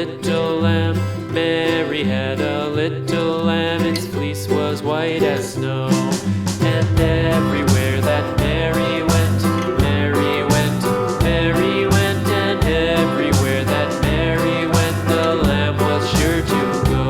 little lamb. Mary had a little lamb, its fleece was white as snow. And everywhere that Mary went, Mary went, Mary went, and everywhere that Mary went, the lamb was sure to go.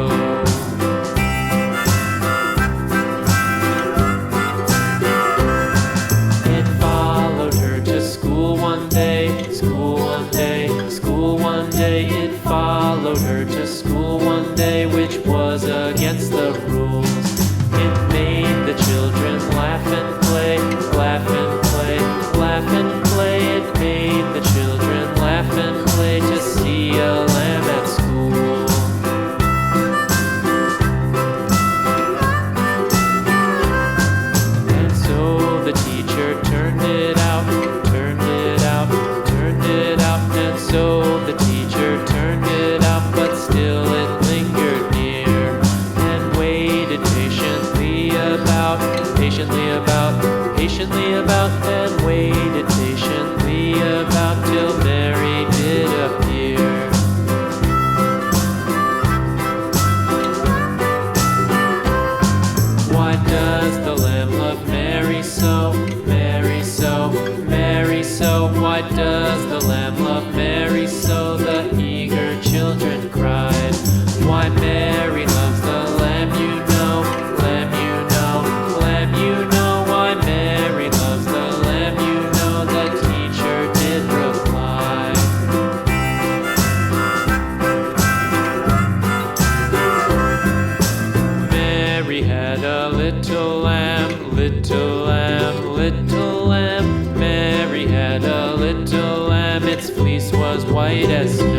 It followed her to school one day, school one day, school one day. It followed her to school one day, which was against the rules. It made the children laugh and play, laugh and play, laugh and play. It made the children laugh and play to see a lamb at school. And so the teacher turned it out, turned it out, turned it out. And so the teacher turned it out, but still it lingered near and waited patiently about, patiently about, patiently about, and waited patiently about till Mary did appear. Why does the lamb love Mary so, Mary so, Mary so? Why does the lamb love Mary so? The eager children cried. Why Mary loves the lamb, you know, lamb, you know, lamb, you know. Why Mary loves the lamb, you know, the teacher did reply. Mary had a little lamb, little lamb, little lamb. Mary had a little lamb, its fleece was white as snow.